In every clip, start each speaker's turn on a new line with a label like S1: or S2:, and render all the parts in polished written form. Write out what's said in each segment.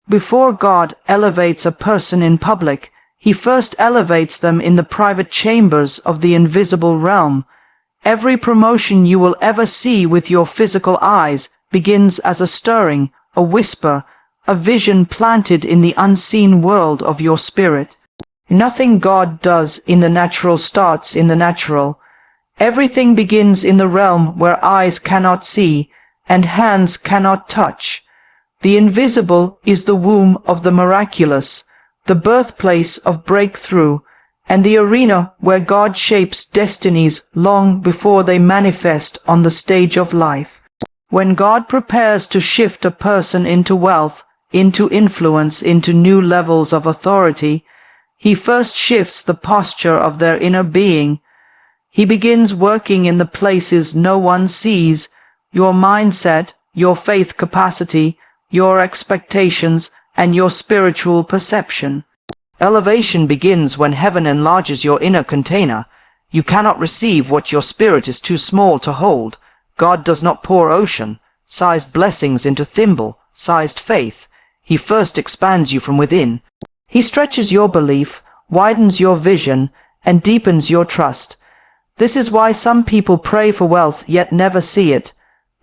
S1: Before God elevates a person in public, He first elevates them in the private chambers of the invisible realm. Every promotion you will ever see with your physical eyes begins as a stirring, a whisper, a vision planted in the unseen world of your spirit. Nothing God does in the natural starts in the natural. Everything begins in the realm where eyes cannot see and hands cannot touch. The invisible is the womb of the miraculous, the birthplace of breakthrough, and the arena where God shapes destinies long before they manifest on the stage of life. When God prepares to shift a person into wealth, into influence, into new levels of authority, He first shifts the posture of their inner being. He begins working in the places no one sees: your mindset, your faith capacity, your expectations, and your spiritual perception. Elevation begins when heaven enlarges your inner container. You cannot receive what your spirit is too small to hold. God does not pour ocean-sized blessings into thimble-sized faith. He first expands you from within. He stretches your belief, widens your vision, and deepens your trust. This is why some people pray for wealth yet never see it,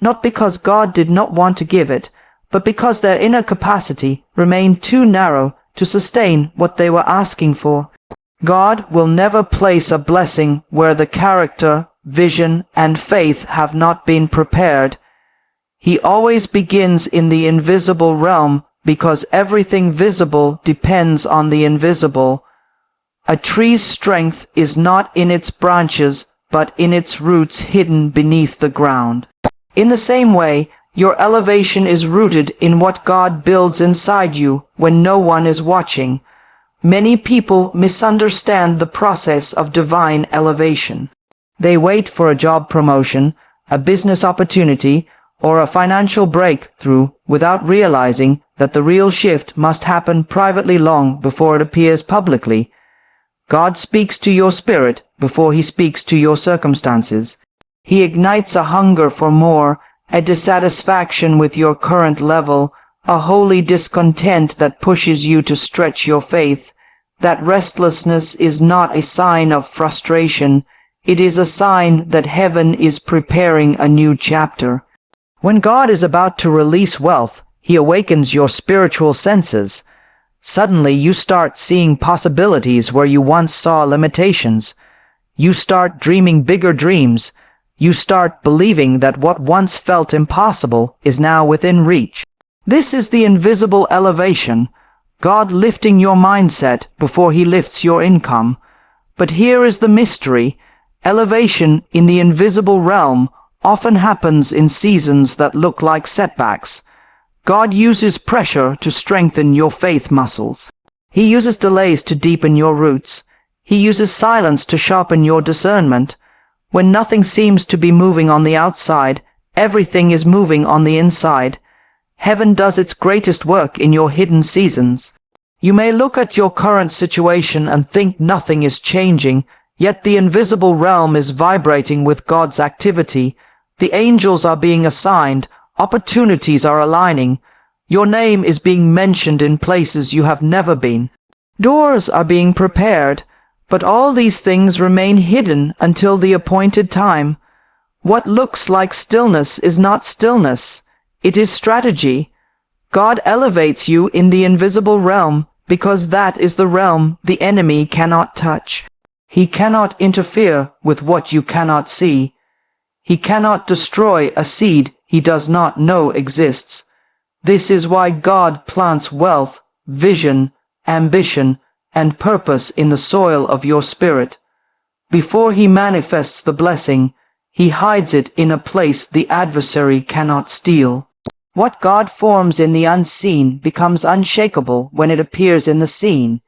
S1: not because God did not want to give it, but because their inner capacity remained too narrow to sustain what they were asking for. God will never place a blessing where the character, vision, and faith have not been prepared. He always begins in the invisible realm because everything visible depends on the invisible. A tree's strength is not in its branches, but in its roots hidden beneath the ground. In the same way, your elevation is rooted in what God builds inside you when no one is watching. Many people misunderstand the process of divine elevation. They wait for a job promotion, a business opportunity, or a financial breakthrough without realizing that the real shift must happen privately long before it appears publicly. God speaks to your spirit before He speaks to your circumstances. He ignites a hunger for more, a dissatisfaction with your current level, a holy discontent that pushes you to stretch your faith. That restlessness is not a sign of frustration. It is a sign that heaven is preparing a new chapter. When God is about to release wealth, He awakens your spiritual senses. Suddenly you start seeing possibilities where you once saw limitations. You start dreaming bigger dreams. You start believing that what once felt impossible is now within reach. This is the invisible elevation, God lifting your mindset before He lifts your income. But here is the mystery. Elevation in the invisible realm often happens in seasons that look like setbacks. God uses pressure to strengthen your faith muscles. He uses delays to deepen your roots. He uses silence to sharpen your discernment. When nothing seems to be moving on the outside, everything is moving on the inside. Heaven does its greatest work in your hidden seasons. You may look at your current situation and think nothing is changing, yet the invisible realm is vibrating with God's activity. The angels are being assigned, opportunities are aligning. Your name is being mentioned in places you have never been. Doors are being prepared. But all these things remain hidden until the appointed time. What looks like stillness is not stillness. It is strategy. God elevates you in the invisible realm because that is the realm the enemy cannot touch. He cannot interfere with what you cannot see. He cannot destroy a seed He does not know exists. This is why God plants wealth, vision, ambition, and purpose in the soil of your spirit. Before He manifests the blessing, He hides it in a place the adversary cannot steal. What God forms in the unseen becomes unshakable when it appears in the seen.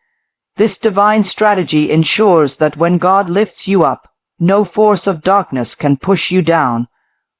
S1: This divine strategy ensures that when God lifts you up, no force of darkness can push you down.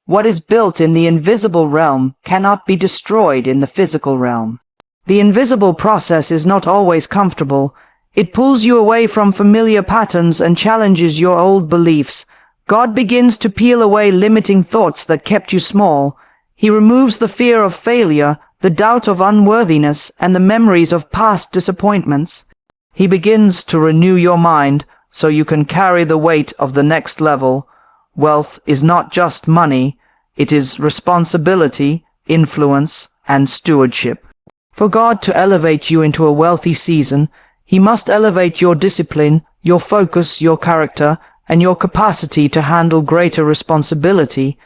S1: What is built in the invisible realm cannot be destroyed in the physical realm. The invisible process is not always comfortable. It pulls you away from familiar patterns and challenges your old beliefs. God begins to peel away limiting thoughts that kept you small. He removes the fear of failure, the doubt of unworthiness, and the memories of past disappointments. He begins to renew your mind so you can carry the weight of the next level. Wealth is not just money, it is responsibility, influence, and stewardship. For God to elevate you into a wealthy season, He must elevate your discipline, your focus, your character, and your capacity to handle greater responsibility.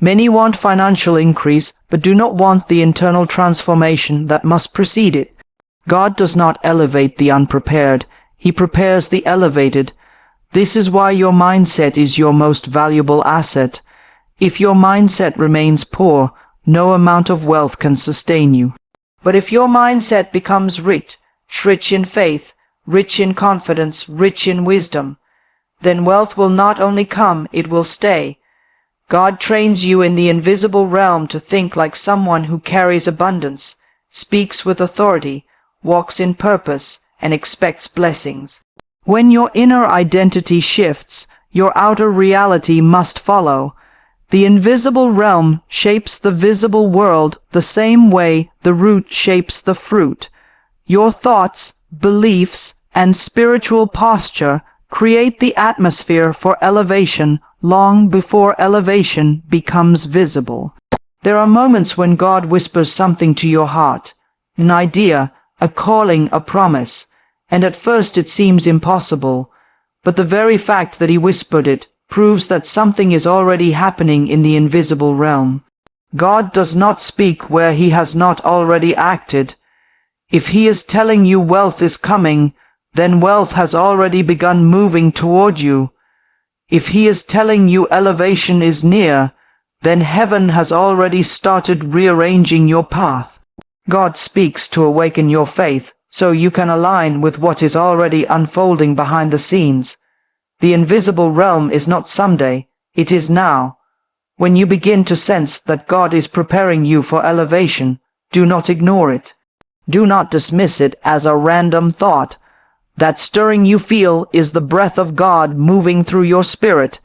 S1: Many want financial increase, but do not want the internal transformation that must precede it. God does not elevate the unprepared, He prepares the elevated. This is why your mindset is your most valuable asset. If your mindset remains poor, no amount of wealth can sustain you. But if your mindset becomes rich in faith, rich in confidence, rich in wisdom, then wealth will not only come, it will stay. God trains you in the invisible realm to think like someone who carries abundance, speaks with authority, walks in purpose, and expects blessings. When your inner identity shifts, your outer reality must follow. The invisible realm shapes the visible world the same way the root shapes the fruit. Your thoughts, beliefs, and spiritual posture create the atmosphere for elevation long before elevation becomes visible. There are moments when God whispers something to your heart, an idea, a calling, a promise, and at first it seems impossible, but the very fact that He whispered it proves that something is already happening in the invisible realm. God does not speak where He has not already acted. If He is telling you wealth is coming, then wealth has already begun moving toward you. If He is telling you elevation is near, then heaven has already started rearranging your path. God speaks to awaken your faith so you can align with what is already unfolding behind the scenes. The invisible realm is not someday, it is now. When you begin to sense that God is preparing you for elevation, do not ignore it. Do not dismiss it as a random thought. That stirring you feel is the breath of God moving through your spirit.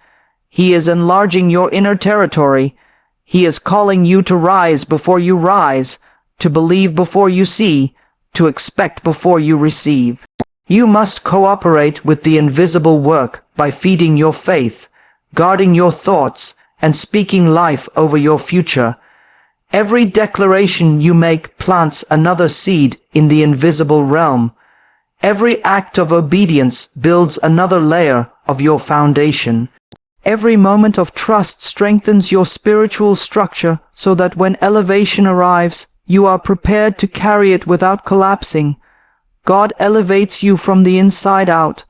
S1: He is enlarging your inner territory. He is calling you to rise before you rise, to believe before you see, to expect before you receive. You must cooperate with the invisible work by feeding your faith, guarding your thoughts, and speaking life over your future. Every declaration you make plants another seed in the invisible realm. Every act of obedience builds another layer of your foundation. Every moment of trust strengthens your spiritual structure so that when elevation arrives, you are prepared to carry it without collapsing. God elevates you from the inside out.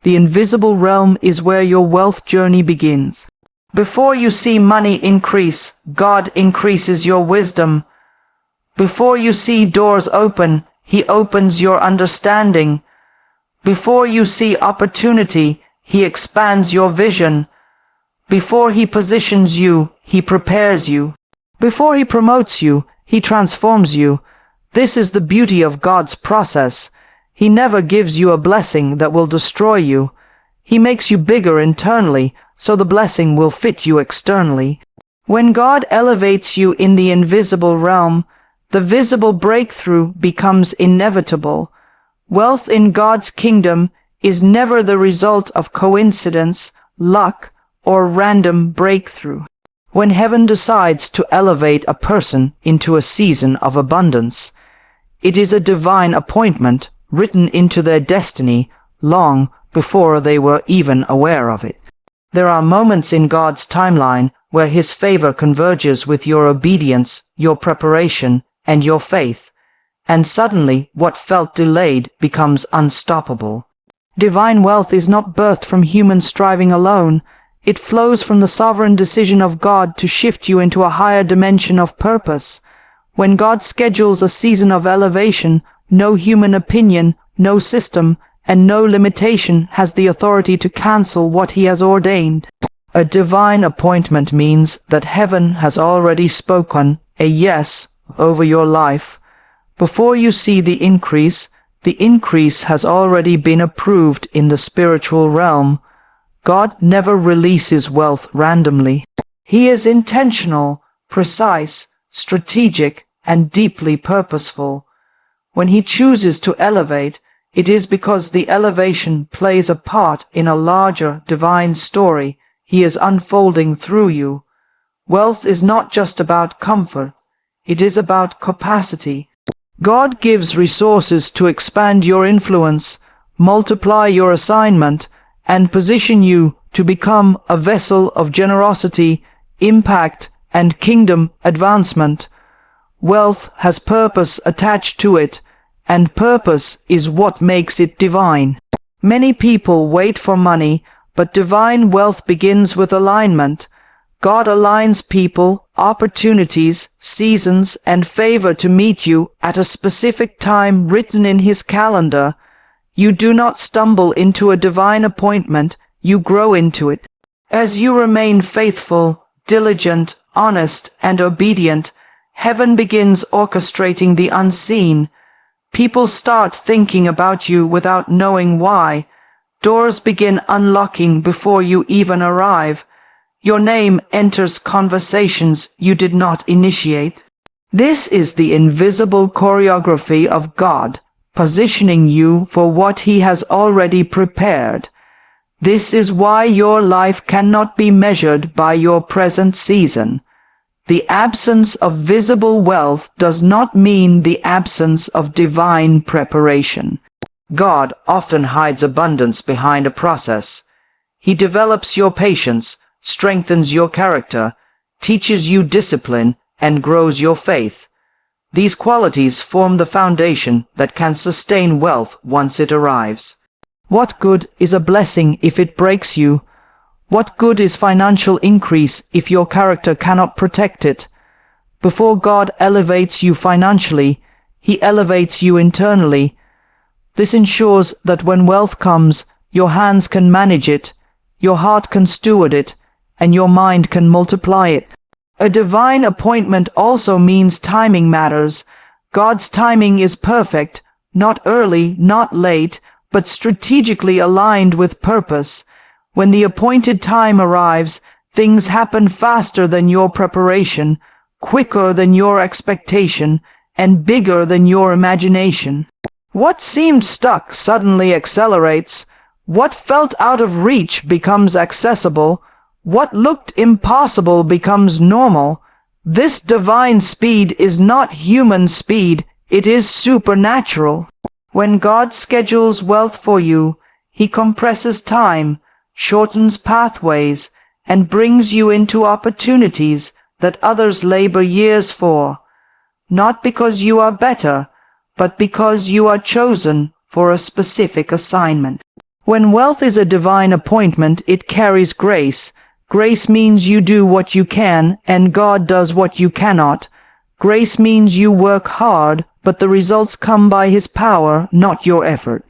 S1: The invisible realm is where your wealth journey begins. Before you see money increase, God increases your wisdom. Before you see doors open, He opens your understanding. Before you see opportunity, He expands your vision. Before He positions you, He prepares you. Before He promotes you, He transforms you. This is the beauty of God's process. He never gives you a blessing that will destroy you. He makes you bigger internally, so the blessing will fit you externally. When God elevates you in the invisible realm, the visible breakthrough becomes inevitable. Wealth in God's kingdom is never the result of coincidence, luck, or random breakthrough. When heaven decides to elevate a person into a season of abundance, it is a divine appointment written into their destiny long before they were even aware of it. There are moments in God's timeline where His favor converges with your obedience, your preparation, and your faith, and suddenly what felt delayed becomes unstoppable. Divine wealth is not birthed from human striving alone. It flows from the sovereign decision of God to shift you into a higher dimension of purpose. When God schedules a season of elevation, no human opinion, no system, and no limitation has the authority to cancel what He has ordained. A divine appointment means that heaven has already spoken a yes over your life. Before you see the increase has already been approved in the spiritual realm. God never releases wealth randomly. He is intentional, precise, strategic, and deeply purposeful. When He chooses to elevate, it is because the elevation plays a part in a larger divine story He is unfolding through you. Wealth is not just about comfort, it is about capacity. God gives resources to expand your influence, multiply your assignment, and position you to become a vessel of generosity, impact, and kingdom advancement. Wealth has purpose attached to it, and purpose is what makes it divine. Many people wait for money, but divine wealth begins with alignment. God aligns people, opportunities, seasons, and favor to meet you at a specific time written in His calendar. You do not stumble into a divine appointment, you grow into it. As you remain faithful, diligent, honest, and obedient, heaven begins orchestrating the unseen. People start thinking about you without knowing why. Doors begin unlocking before you even arrive. Your name enters conversations you did not initiate. This is the invisible choreography of God, positioning you for what He has already prepared. This is why your life cannot be measured by your present season. The absence of visible wealth does not mean the absence of divine preparation. God often hides abundance behind a process. He develops your patience, strengthens your character, teaches you discipline, and grows your faith. These qualities form the foundation that can sustain wealth once it arrives. What good is a blessing if it breaks you? What good is financial increase if your character cannot protect it? Before God elevates you financially, He elevates you internally. This ensures that when wealth comes, your hands can manage it, your heart can steward it, and your mind can multiply it. A divine appointment also means timing matters. God's timing is perfect, not early, not late, but strategically aligned with purpose. When the appointed time arrives, things happen faster than your preparation, quicker than your expectation, and bigger than your imagination. What seemed stuck suddenly accelerates. What felt out of reach becomes accessible. What looked impossible becomes normal. This divine speed is not human speed, it is supernatural. When God schedules wealth for you, He compresses time, shortens pathways, and brings you into opportunities that others labor years for. Not because you are better, but because you are chosen for a specific assignment. When wealth is a divine appointment, it carries grace. Grace means you do what you can, and God does what you cannot. Grace means you work hard, but the results come by His power, not your effort.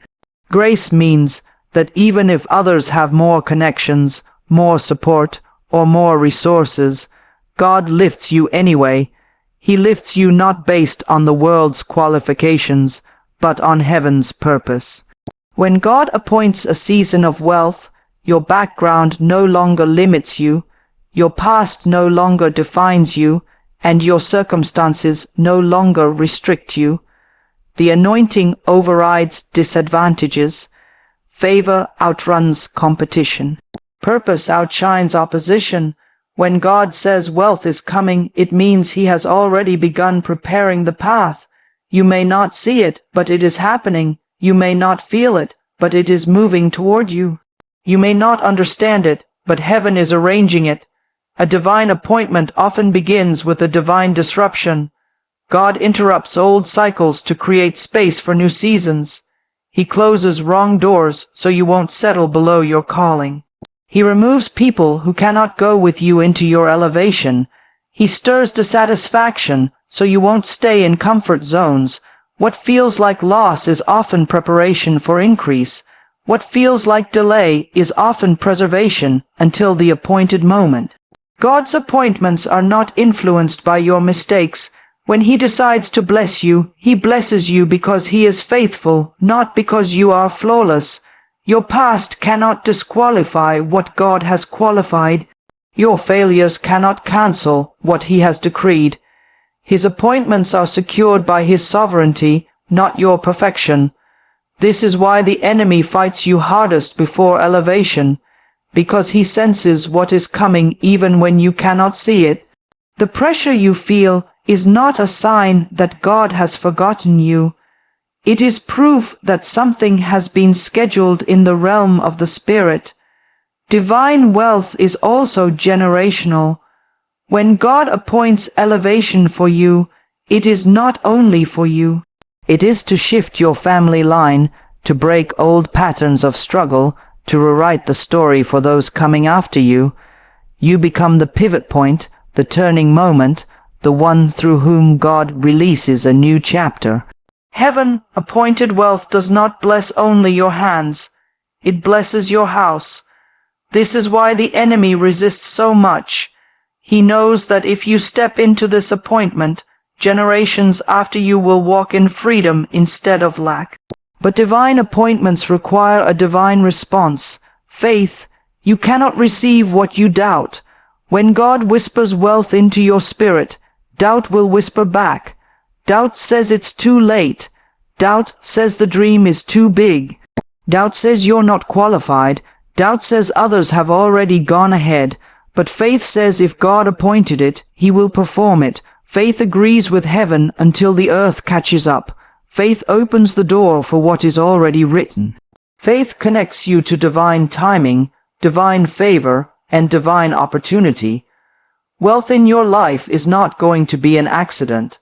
S1: Grace means that even if others have more connections, more support, or more resources, God lifts you anyway. He lifts you not based on the world's qualifications, but on heaven's purpose. When God appoints a season of wealth, your background no longer limits you, your past no longer defines you, and your circumstances no longer restrict you. The anointing overrides disadvantages. Favor outruns competition. Purpose outshines opposition. When God says wealth is coming, it means He has already begun preparing the path. You may not see it, but it is happening. You may not feel it, but it is moving toward you. You may not understand it, but heaven is arranging it. A divine appointment often begins with a divine disruption. God interrupts old cycles to create space for new seasons. He closes wrong doors so you won't settle below your calling. He removes people who cannot go with you into your elevation. He stirs dissatisfaction so you won't stay in comfort zones. What feels like loss is often preparation for increase. What feels like delay is often preservation until the appointed moment. God's appointments are not influenced by your mistakes. When He decides to bless you, He blesses you because He is faithful, not because you are flawless. Your past cannot disqualify what God has qualified. Your failures cannot cancel what He has decreed. His appointments are secured by His sovereignty, not your perfection. This is why the enemy fights you hardest before elevation, because he senses what is coming even when you cannot see it. The pressure you feel is not a sign that God has forgotten you. It is proof that something has been scheduled in the realm of the Spirit. Divine wealth is also generational. When God appoints elevation for you, it is not only for you. It is to shift your family line, to break old patterns of struggle, to rewrite the story for those coming after you. You become the pivot point, the turning moment, the one through whom God releases a new chapter. Heaven-appointed wealth does not bless only your hands. It blesses your house. This is why the enemy resists so much. He knows that if you step into this appointment, generations after you will walk in freedom instead of lack. But divine appointments require a divine response. Faith. You cannot receive what you doubt. When God whispers wealth into your spirit, doubt will whisper back. Doubt says it's too late. Doubt says the dream is too big. Doubt says you're not qualified. Doubt says others have already gone ahead. But faith says if God appointed it, He will perform it. Faith agrees with heaven until the earth catches up. Faith opens the door for what is already written. Faith connects you to divine timing, divine favor, and divine opportunity. Wealth in your life is not going to be an accident.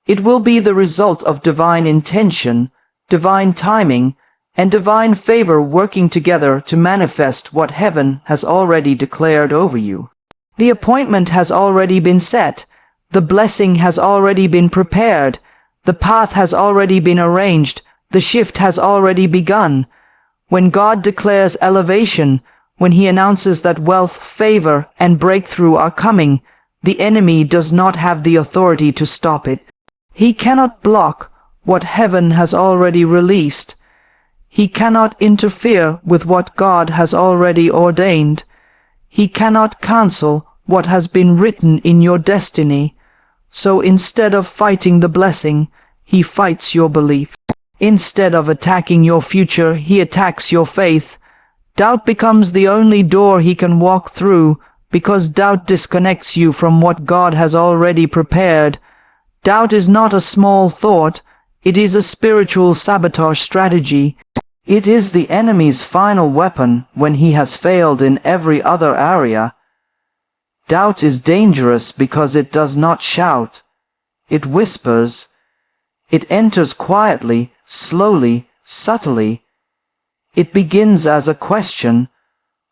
S1: It will be the result of divine intention, divine timing, and divine favor working together to manifest what heaven has already declared over you. The appointment has already been set. The blessing has already been prepared. The path has already been arranged. The shift has already begun. When God declares elevation, when He announces that wealth, favor, and breakthrough are coming, the enemy does not have the authority to stop it. He cannot block what heaven has already released. He cannot interfere with what God has already ordained. He cannot cancel what has been written in your destiny. So instead of fighting the blessing, He fights your belief. Instead of attacking your future, He attacks your faith. Doubt becomes the only door He can walk through, because doubt disconnects you from what God has already prepared. Doubt is not a small thought. It is a spiritual sabotage strategy. It is the enemy's final weapon when he has failed in every other area. Doubt is dangerous because it does not shout. It whispers. It enters quietly, slowly, subtly. It begins as a question.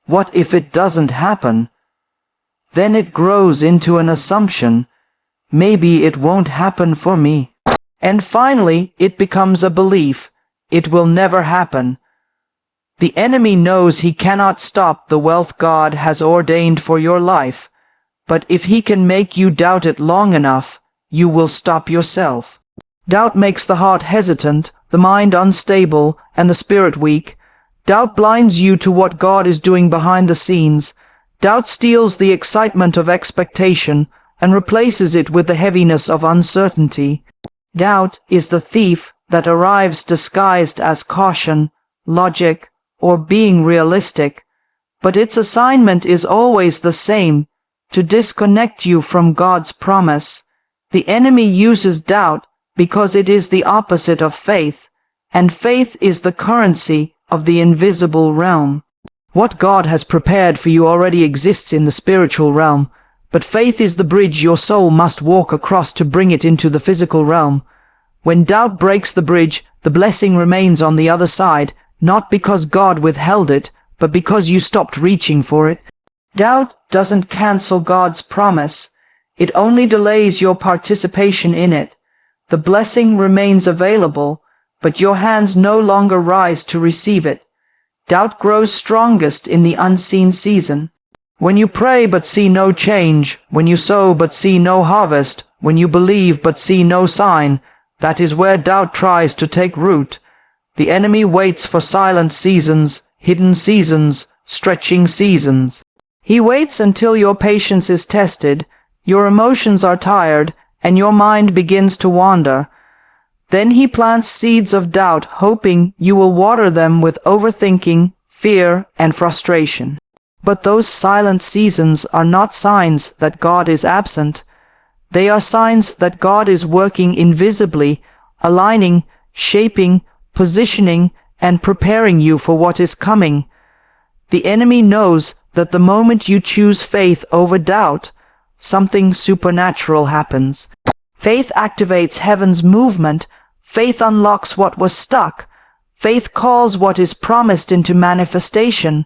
S1: What if it doesn't happen? Then it grows into an assumption. Maybe it won't happen for me. And finally, it becomes a belief. It will never happen. The enemy knows he cannot stop the wealth God has ordained for your life. But if he can make you doubt it long enough, you will stop yourself. Doubt makes the heart hesitant, the mind unstable, and the spirit weak. Doubt blinds you to what God is doing behind the scenes. Doubt steals the excitement of expectation and replaces it with the heaviness of uncertainty. Doubt is the thief that arrives disguised as caution, logic, or being realistic, but its assignment is always the same, to disconnect you from God's promise. The enemy uses doubt because it is the opposite of faith, and faith is the currency of the invisible realm. What God has prepared for you already exists in the spiritual realm, but faith is the bridge your soul must walk across to bring it into the physical realm. When doubt breaks the bridge, the blessing remains on the other side, not because God withheld it, but because you stopped reaching for it. Doubt doesn't cancel God's promise. It only delays your participation in it. The blessing remains available, but your hands no longer rise to receive it. Doubt grows strongest in the unseen season. When you pray but see no change, when you sow but see no harvest, when you believe but see no sign, that is where doubt tries to take root. The enemy waits for silent seasons, hidden seasons, stretching seasons. He waits until your patience is tested, your emotions are tired, and your mind begins to wander. Then he plants seeds of doubt, hoping you will water them with overthinking, fear, and frustration. But those silent seasons are not signs that God is absent. They are signs that God is working invisibly, aligning, shaping, positioning, and preparing you for what is coming. The enemy knows that the moment you choose faith over doubt, something supernatural happens. Faith activates heaven's movement. Faith unlocks what was stuck. Faith calls what is promised into manifestation.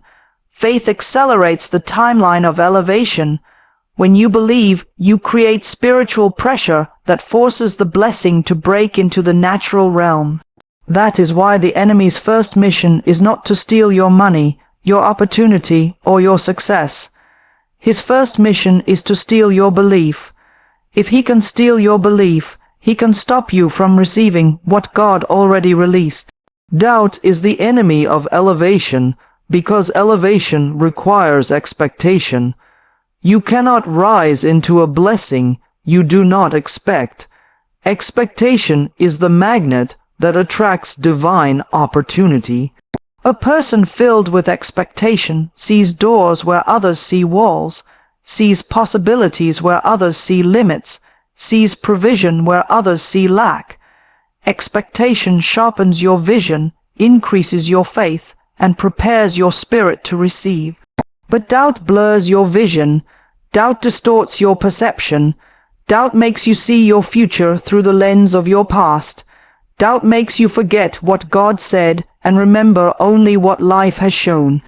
S1: Faith accelerates the timeline of elevation. When you believe, you create spiritual pressure that forces the blessing to break into the natural realm. That is why the enemy's first mission is not to steal your money, your opportunity, or your success. His first mission is to steal your belief. If he can steal your belief, he can stop you from receiving what God already released. Doubt is the enemy of elevation because elevation requires expectation. You cannot rise into a blessing you do not expect. Expectation is the magnet that attracts divine opportunity. A person filled with expectation sees doors where others see walls, sees possibilities where others see limits, sees provision where others see lack. Expectation sharpens your vision, increases your faith, and prepares your spirit to receive. But doubt blurs your vision. Doubt distorts your perception. Doubt makes you see your future through the lens of your past. Doubt makes you forget what God said and remember only what life has shown.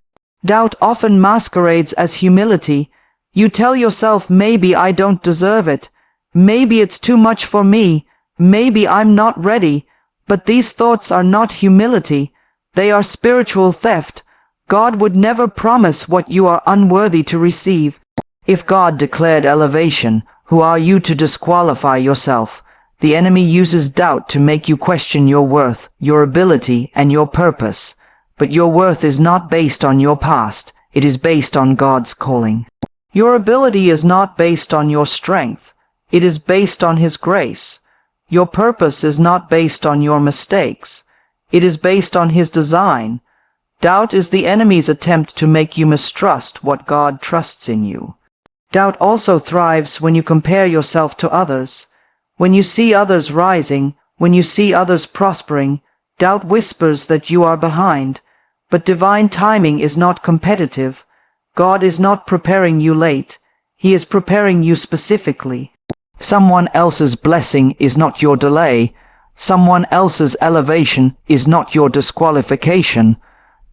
S1: Doubt often masquerades as humility. You tell yourself, maybe I don't deserve it. Maybe it's too much for me. Maybe I'm not ready. But these thoughts are not humility. They are spiritual theft. God would never promise what you are unworthy to receive. If God declared elevation, who are you to disqualify yourself? The enemy uses doubt to make you question your worth, your ability, and your purpose. But your worth is not based on your past. It is based on God's calling. Your ability is not based on your strength. It is based on His grace. Your purpose is not based on your mistakes. It is based on His design. Doubt is the enemy's attempt to make you mistrust what God trusts in you. Doubt also thrives when you compare yourself to others. When you see others rising, when you see others prospering, doubt whispers that you are behind. But divine timing is not competitive. God is not preparing you late. He is preparing you specifically. Someone else's blessing is not your delay. Someone else's elevation is not your disqualification.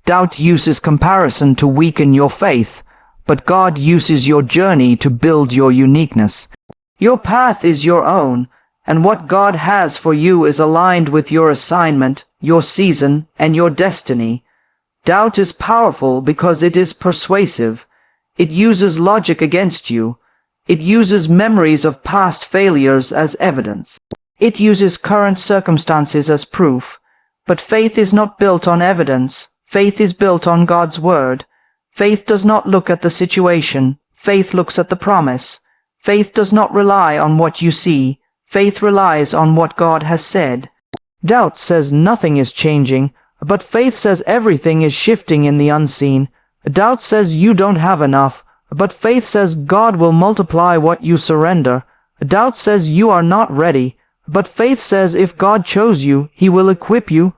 S1: Doubt uses comparison to weaken your faith, but God uses your journey to build your uniqueness. Your path is your own, and what God has for you is aligned with your assignment, your season, and your destiny. Doubt is powerful because it is persuasive. It uses logic against you. It uses memories of past failures as evidence. It uses current circumstances as proof. But faith is not built on evidence. Faith is built on God's word. Faith does not look at the situation. Faith looks at the promise. Faith does not rely on what you see. Faith relies on what God has said. Doubt says nothing is changing, but faith says everything is shifting in the unseen. Doubt says you don't have enough, but faith says God will multiply what you surrender. Doubt says you are not ready, but faith says if God chose you, He will equip you.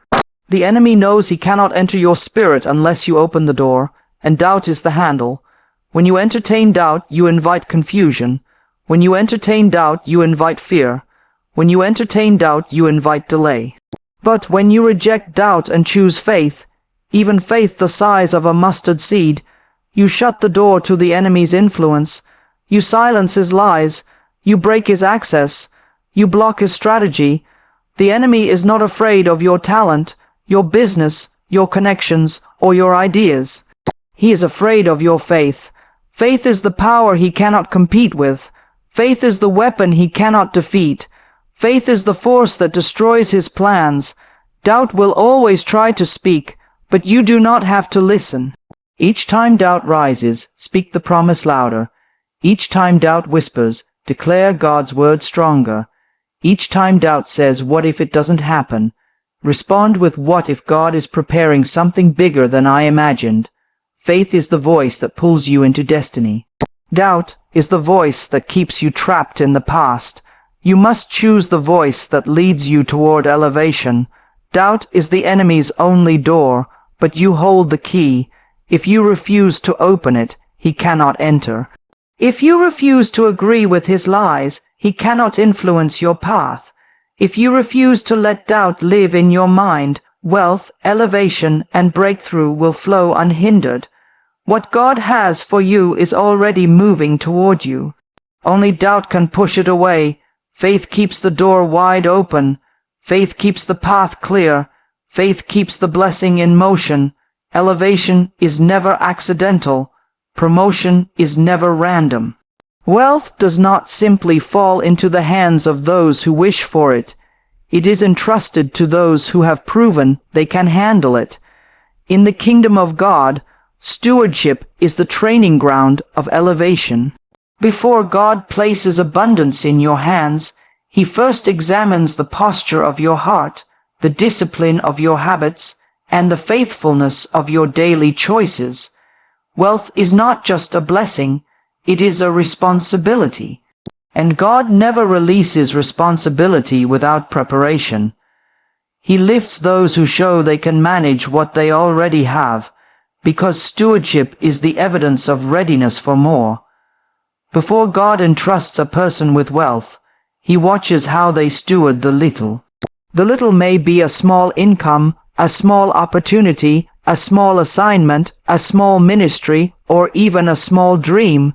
S1: The enemy knows he cannot enter your spirit unless you open the door, and doubt is the handle. When you entertain doubt, you invite confusion. When you entertain doubt, you invite fear. When you entertain doubt, you invite delay. But when you reject doubt and choose faith, even faith the size of a mustard seed, you shut the door to the enemy's influence. You silence his lies. You break his access. You block his strategy. The enemy is not afraid of your talent, your business, your connections, or your ideas. He is afraid of your faith. Faith is the power he cannot compete with. Faith is the weapon he cannot defeat. Faith is the force that destroys his plans. Doubt will always try to speak, but you do not have to listen. Each time doubt rises, speak the promise louder. Each time doubt whispers, Declare God's word stronger. Each time doubt says, what if it doesn't happen? Respond with, what if God is preparing something bigger than I imagined? Faith is the voice that pulls you into destiny. Doubt is the voice that keeps you trapped in the past. You must choose the voice that leads you toward elevation. Doubt is the enemy's only door, but you hold the key. If you refuse to open it, he cannot enter. If you refuse to agree with his lies, he cannot influence your path. If you refuse to let doubt live in your mind, wealth, elevation, and breakthrough will flow unhindered. What God has for you is already moving toward you. Only doubt can push it away. Faith keeps the door wide open. Faith keeps the path clear. Faith keeps the blessing in motion. Elevation is never accidental. Promotion is never random. Wealth does not simply fall into the hands of those who wish for it. It is entrusted to those who have proven they can handle it. In the kingdom of God, stewardship is the training ground of elevation. Before God places abundance in your hands, he first examines the posture of your heart, the discipline of your habits, and the faithfulness of your daily choices. Wealth is not just a blessing, it is a responsibility. And God never releases responsibility without preparation. He lifts those who show they can manage what they already have, because stewardship is the evidence of readiness for more. Before God entrusts a person with wealth, he watches how they steward the little. The little may be a small income, a small opportunity, a small assignment, a small ministry, or even a small dream.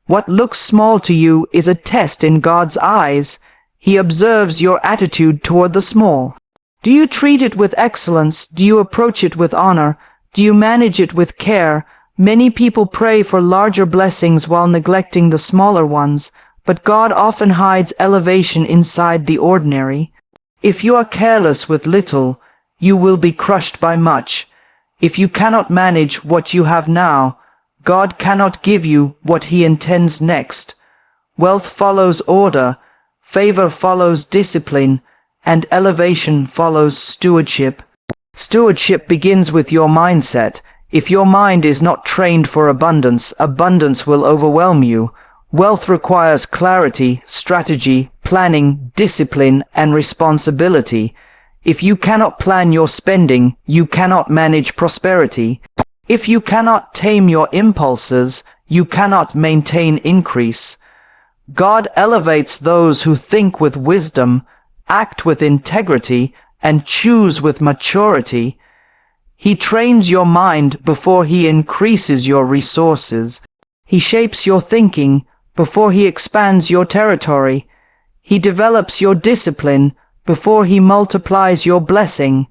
S1: What looks small to you is a test in God's eyes. He observes your attitude toward the small. Do you treat it with excellence? Do you approach it with honor? Do you manage it with care? Many people pray for larger blessings while neglecting the smaller ones, but God often hides elevation inside the ordinary. If you are careless with little, you will be crushed by much. If you cannot manage what you have now, God cannot give you what he intends next. Wealth follows order, favor follows discipline, and elevation follows stewardship. Stewardship begins with your mindset. If your mind is not trained for abundance, abundance will overwhelm you. Wealth requires clarity, strategy, planning, discipline, and responsibility. If you cannot plan your spending, you cannot manage prosperity. If you cannot tame your impulses, you cannot maintain increase. God elevates those who think with wisdom, act with integrity, and choose with maturity. He trains your mind before he increases your resources. He shapes your thinking before he expands your territory. He develops your discipline before he multiplies your blessing,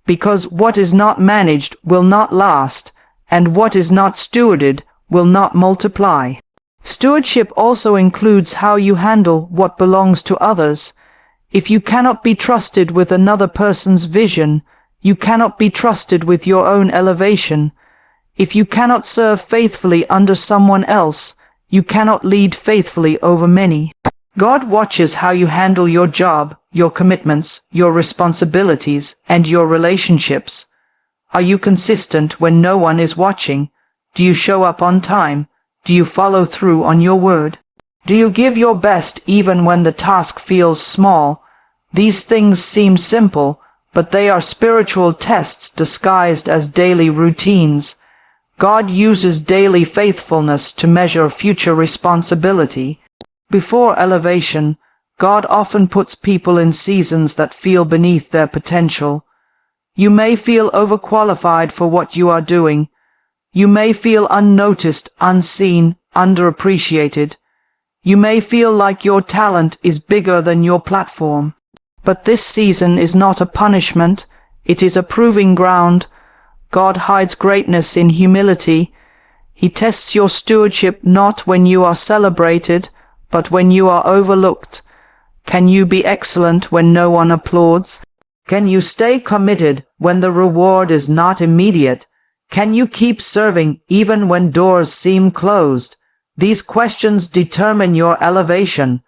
S1: because what is not managed will not last, and what is not stewarded will not multiply. Stewardship also includes how you handle what belongs to others. If you cannot be trusted with another person's vision, you cannot be trusted with your own elevation. If you cannot serve faithfully under someone else, you cannot lead faithfully over many. God watches how you handle your job, your commitments, your responsibilities, and your relationships. Are you consistent when no one is watching? Do you show up on time? Do you follow through on your word? Do you give your best even when the task feels small? These things seem simple, but they are spiritual tests disguised as daily routines. God uses daily faithfulness to measure future responsibility. Before elevation, God often puts people in seasons that feel beneath their potential. You may feel overqualified for what you are doing. You may feel unnoticed, unseen, underappreciated. You may feel like your talent is bigger than your platform. But this season is not a punishment. It is a proving ground. God hides greatness in humility. He tests your stewardship not when you are celebrated, but when you are overlooked. Can you be excellent when no one applauds? Can you stay committed when the reward is not immediate? Can you keep serving even when doors seem closed? These questions determine your elevation.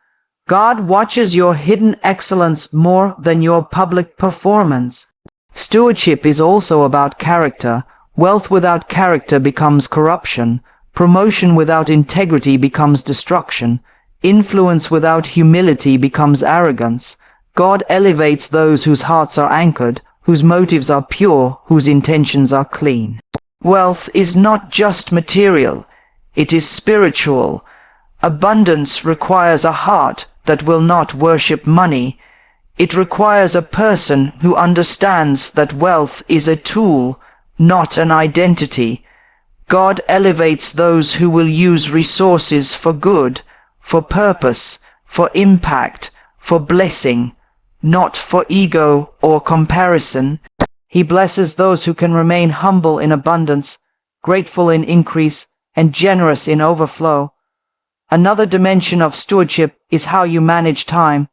S1: God watches your hidden excellence more than your public performance. Stewardship is also about character. Wealth without character becomes corruption. Promotion without integrity becomes destruction. Influence without humility becomes arrogance. God elevates those whose hearts are anchored, whose motives are pure, whose intentions are clean. Wealth is not just material, it is spiritual. Abundance requires a heart that will not worship money. It requires a person who understands that wealth is a tool, not an identity. God elevates those who will use resources for good, for purpose, for impact, for blessing, not for ego or comparison. He blesses those who can remain humble in abundance, grateful in increase, and generous in overflow. Another dimension of stewardship is how you manage time.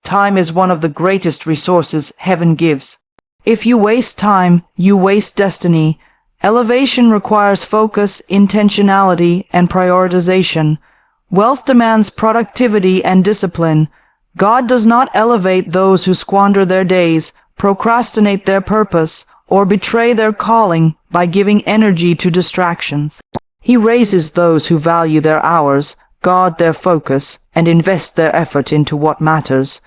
S1: Time is one of the greatest resources heaven gives. If you waste time, you waste destiny. Elevation requires focus, intentionality, and prioritization. Wealth demands productivity and discipline. God does not elevate those who squander their days, procrastinate their purpose, or betray their calling by giving energy to distractions. He raises those who value their hours, guard their focus, and invest their effort into what matters.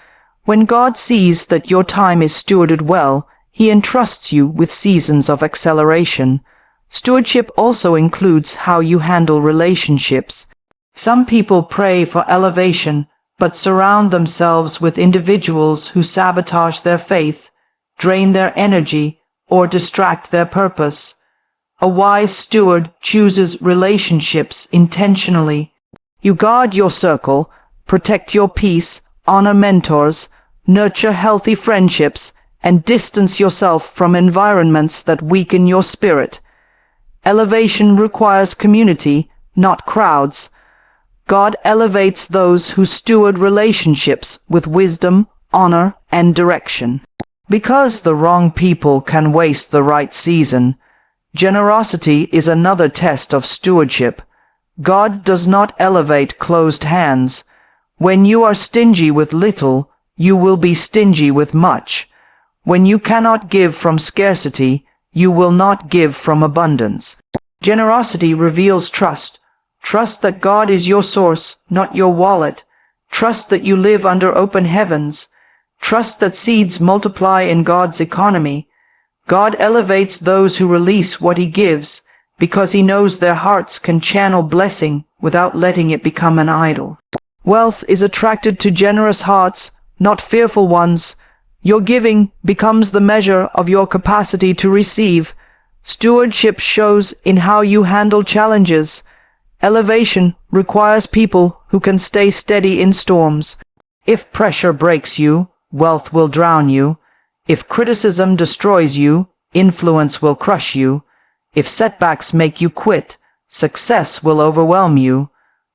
S1: When God sees that your time is stewarded well, He entrusts you with seasons of acceleration. Stewardship also includes how you handle relationships. Some people pray for elevation, but surround themselves with individuals who sabotage their faith, drain their energy, or distract their purpose. A wise steward chooses relationships intentionally. You guard your circle, protect your peace, honor mentors, nurture healthy friendships, and distance yourself from environments that weaken your spirit. Elevation requires community, not crowds. God elevates those who steward relationships with wisdom, honor, and direction. Because the wrong people can waste the right season, generosity is another test of stewardship. God does not elevate closed hands. When you are stingy with little, you will be stingy with much. When you cannot give from scarcity, you will not give from abundance. Generosity reveals trust. Trust that God is your source, not your wallet. Trust that you live under open heavens. Trust that seeds multiply in God's economy. God elevates those who release what He gives, because He knows their hearts can channel blessing without letting it become an idol. Wealth is attracted to generous hearts, not fearful ones. Your giving becomes the measure of your capacity to receive. Stewardship shows in how you handle challenges. Elevation requires people who can stay steady in storms. If pressure breaks you, wealth will drown you. If criticism destroys you, influence will crush you. If setbacks make you quit, success will overwhelm you.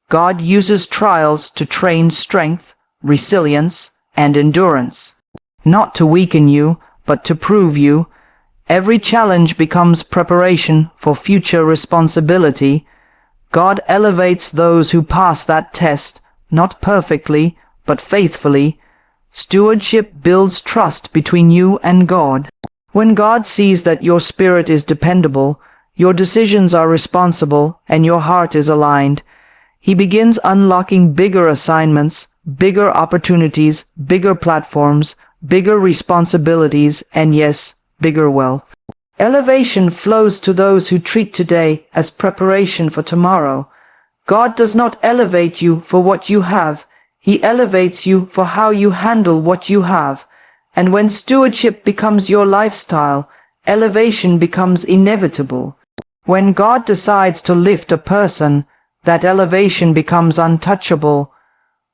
S1: God uses trials to train strength, resilience, and endurance. Not to weaken you, but to prove you. Every challenge becomes preparation for future responsibility. God elevates those who pass that test, not perfectly, but faithfully. Stewardship builds trust between you and God. When God sees that your spirit is dependable, your decisions are responsible, and your heart is aligned, He begins unlocking bigger assignments, bigger opportunities, bigger platforms, bigger responsibilities, and yes, bigger wealth. Elevation flows to those who treat today as preparation for tomorrow. God does not elevate you for what you have. He elevates you for how you handle what you have. And when stewardship becomes your lifestyle, elevation becomes inevitable. When God decides to lift a person, that elevation becomes untouchable.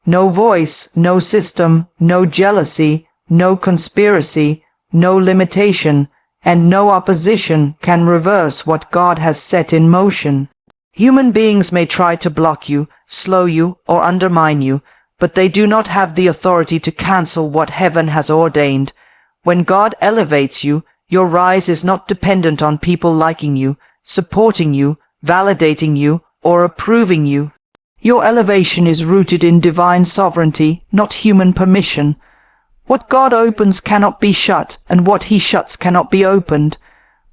S1: No voice, no system, no jealousy, no conspiracy, no limitation, and no opposition can reverse what God has set in motion. Human beings may try to block you, slow you, or undermine you, but they do not have the authority to cancel what heaven has ordained. When God elevates you, your rise is not dependent on people liking you, supporting you, validating you, or approving you. Your elevation is rooted in divine sovereignty, not human permission. What God opens cannot be shut, and what He shuts cannot be opened.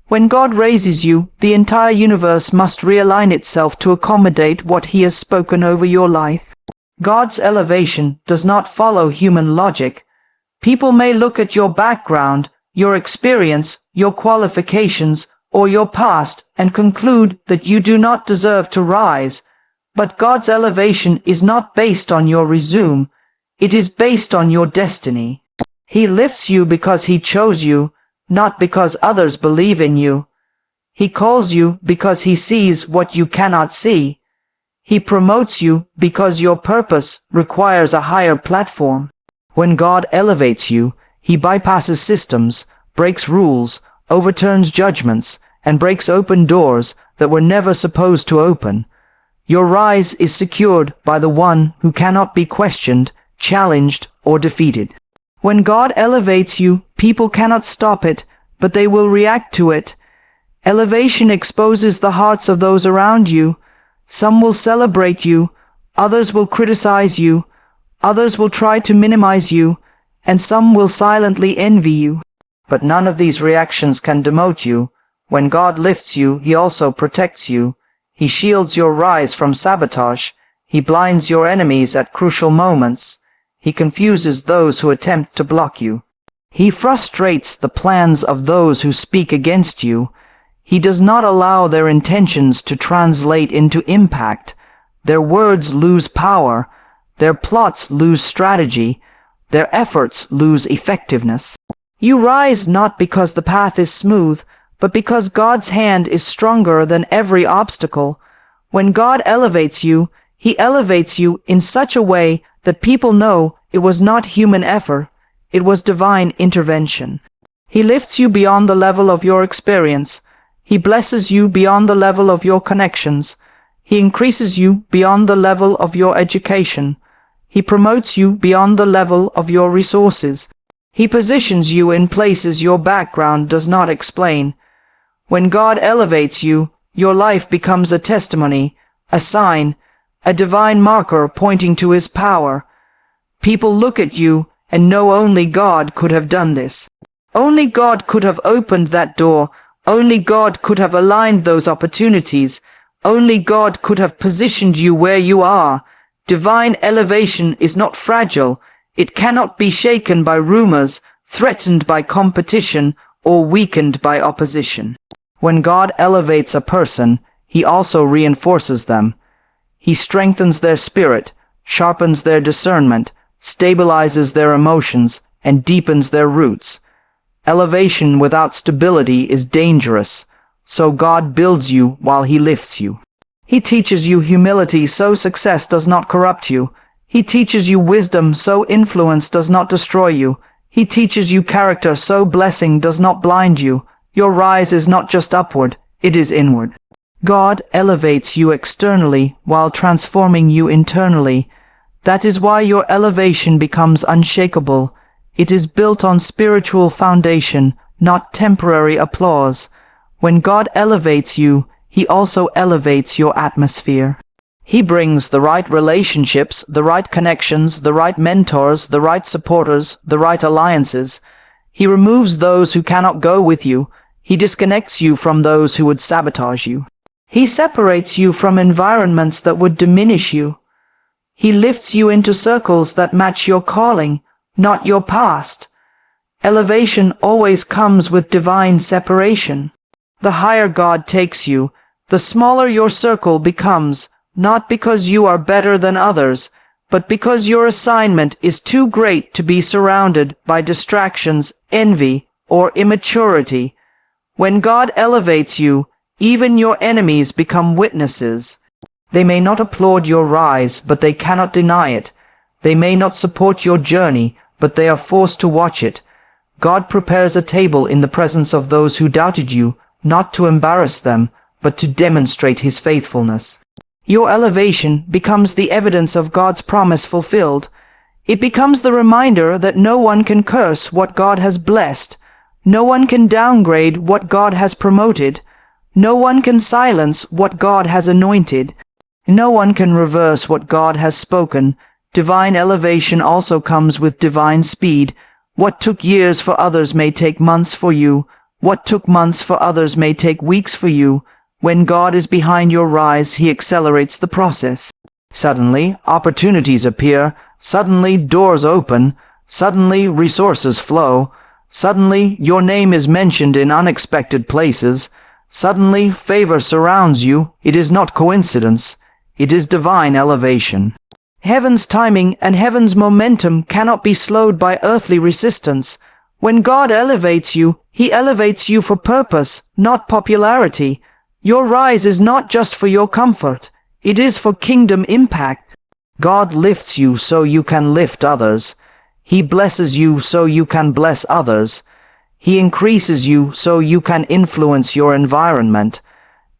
S1: When God raises you, the entire universe must realign itself to accommodate what He has spoken over your life. God's elevation does not follow human logic. People may look at your background, your experience, your qualifications, or your past and conclude that you do not deserve to rise. But God's elevation is not based on your resume. It is based on your destiny. He lifts you because He chose you, not because others believe in you. He calls you because He sees what you cannot see. He promotes you because your purpose requires a higher platform. When God elevates you, He bypasses systems, breaks rules, overturns judgments, and breaks open doors that were never supposed to open. Your rise is secured by the one who cannot be questioned, challenged, or defeated. When God elevates you, people cannot stop it, but they will react to it. Elevation exposes the hearts of those around you. Some will celebrate you, others will criticize you, others will try to minimize you, and some will silently envy you. But none of these reactions can demote you. When God lifts you, He also protects you. He shields your rise from sabotage. He blinds your enemies at crucial moments. He confuses those who attempt to block you. He frustrates the plans of those who speak against you. He does not allow their intentions to translate into impact. Their words lose power. Their plots lose strategy. Their efforts lose effectiveness. You rise not because the path is smooth, but because God's hand is stronger than every obstacle. When God elevates you, He elevates you in such a way that people know it was not human effort, it was divine intervention. He lifts you beyond the level of your experience. He blesses you beyond the level of your connections. He increases you beyond the level of your education. He promotes you beyond the level of your resources. He positions you in places your background does not explain. When God elevates you, your life becomes a testimony, a sign, a divine marker pointing to His power. People look at you and know only God could have done this. Only God could have opened that door. Only God could have aligned those opportunities. Only God could have positioned you where you are. Divine elevation is not fragile. It cannot be shaken by rumors, threatened by competition, or weakened by opposition. When God elevates a person, He also reinforces them. He strengthens their spirit, sharpens their discernment, stabilizes their emotions, and deepens their roots. Elevation without stability is dangerous, so God builds you while He lifts you. He teaches you humility so success does not corrupt you. He teaches you wisdom so influence does not destroy you. He teaches you character so blessing does not blind you. Your rise is not just upward, it is inward. God elevates you externally while transforming you internally. That is why your elevation becomes unshakable. It is built on spiritual foundation, not temporary applause. When God elevates you, He also elevates your atmosphere. He brings the right relationships, the right connections, the right mentors, the right supporters, the right alliances. He removes those who cannot go with you. He disconnects you from those who would sabotage you. He separates you from environments that would diminish you. He lifts you into circles that match your calling, not your past. Elevation always comes with divine separation. The higher God takes you, the smaller your circle becomes, not because you are better than others, but because your assignment is too great to be surrounded by distractions, envy, or immaturity. When God elevates you, even your enemies become witnesses. They may not applaud your rise, but they cannot deny it. They may not support your journey, but they are forced to watch it. God prepares a table in the presence of those who doubted you, not to embarrass them, but to demonstrate His faithfulness. Your elevation becomes the evidence of God's promise fulfilled. It becomes the reminder that no one can curse what God has blessed. No one can downgrade what God has promoted. No one can silence what God has anointed. No one can reverse what God has spoken. Divine elevation also comes with divine speed. What took years for others may take months for you. What took months for others may take weeks for you. When God is behind your rise, He accelerates the process. Suddenly, opportunities appear. Suddenly, doors open. Suddenly, resources flow. Suddenly, your name is mentioned in unexpected places. Suddenly, favor surrounds you. It is not coincidence. It is divine elevation. Heaven's timing and heaven's momentum cannot be slowed by earthly resistance. When God elevates you, He elevates you for purpose, not popularity. Your rise is not just for your comfort. It is for kingdom impact. God lifts you so you can lift others. He blesses you so you can bless others. He increases you so you can influence your environment.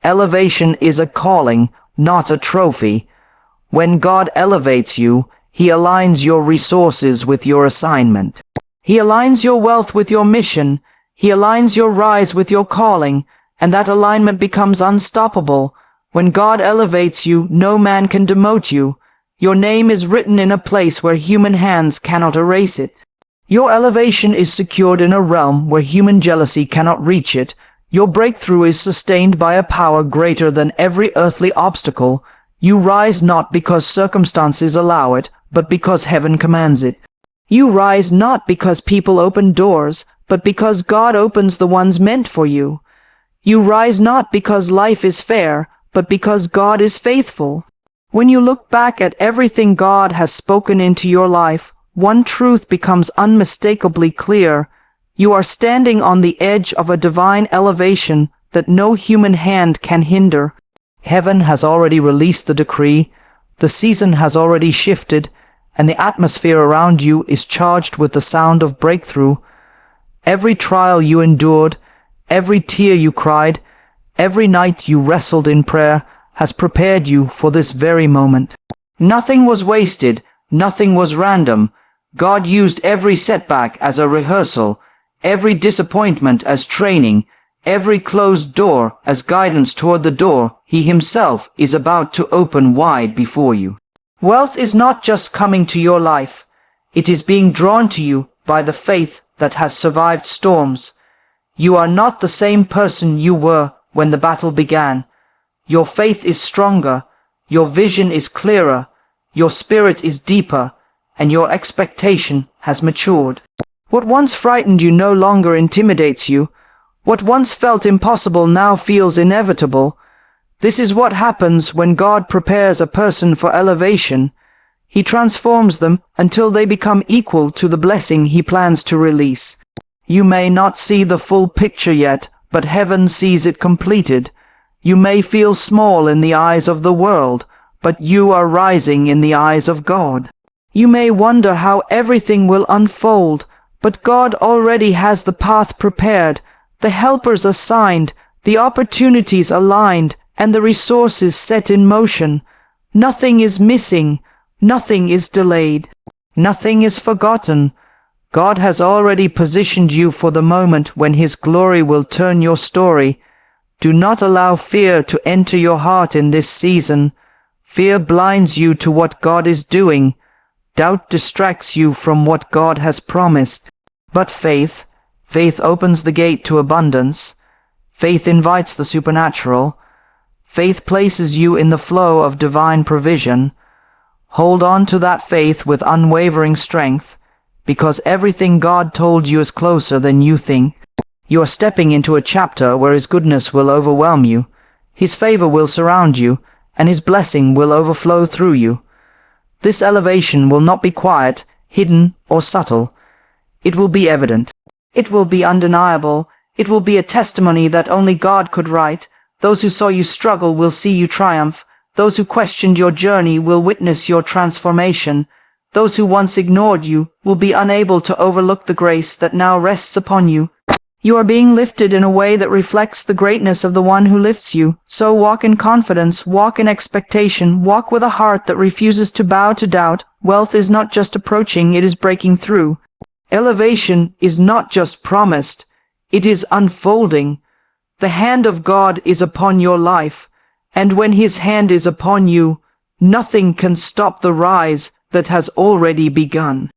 S1: Elevation is a calling, not a trophy. When God elevates you, He aligns your resources with your assignment. He aligns your wealth with your mission. He aligns your rise with your calling, and that alignment becomes unstoppable. When God elevates you, no man can demote you. Your name is written in a place where human hands cannot erase it. Your elevation is secured in a realm where human jealousy cannot reach it. Your breakthrough is sustained by a power greater than every earthly obstacle. You rise not because circumstances allow it, but because heaven commands it. You rise not because people open doors, but because God opens the ones meant for you. You rise not because life is fair, but because God is faithful. When you look back at everything God has spoken into your life, one truth becomes unmistakably clear. You are standing on the edge of a divine elevation that no human hand can hinder. Heaven has already released the decree, the season has already shifted, and the atmosphere around you is charged with the sound of breakthrough. Every trial you endured, every tear you cried, every night you wrestled in prayer has prepared you for this very moment. Nothing was wasted, nothing was random. God used every setback as a rehearsal, every disappointment as training, every closed door as guidance toward the door He Himself is about to open wide before you. Wealth is not just coming to your life. It is being drawn to you by the faith that has survived storms. You are not the same person you were when the battle began. Your faith is stronger, your vision is clearer, your spirit is deeper, and your expectation has matured. What once frightened you no longer intimidates you. What once felt impossible now feels inevitable. This is what happens when God prepares a person for elevation. He transforms them until they become equal to the blessing He plans to release. You may not see the full picture yet, but heaven sees it completed. You may feel small in the eyes of the world, but you are rising in the eyes of God. You may wonder how everything will unfold, but God already has the path prepared, the helpers assigned, the opportunities aligned, and the resources set in motion. Nothing is missing, nothing is delayed, nothing is forgotten. God has already positioned you for the moment when His glory will turn your story. Do not allow fear to enter your heart in this season. Fear blinds you to what God is doing. Doubt distracts you from what God has promised. But faith opens the gate to abundance. Faith invites the supernatural. Faith places you in the flow of divine provision. Hold on to that faith with unwavering strength, because everything God told you is closer than you think. You are stepping into a chapter where His goodness will overwhelm you, His favor will surround you, and His blessing will overflow through you. This elevation will not be quiet, hidden, or subtle. It will be evident. It will be undeniable. It will be a testimony that only God could write. Those who saw you struggle will see you triumph. Those who questioned your journey will witness your transformation. Those who once ignored you will be unable to overlook the grace that now rests upon you. You are being lifted in a way that reflects the greatness of the one who lifts you. So walk in confidence, walk in expectation, walk with a heart that refuses to bow to doubt. Wealth is not just approaching, it is breaking through. Elevation is not just promised, it is unfolding. The hand of God is upon your life, And when his hand is upon you, nothing can stop the rise that has already begun.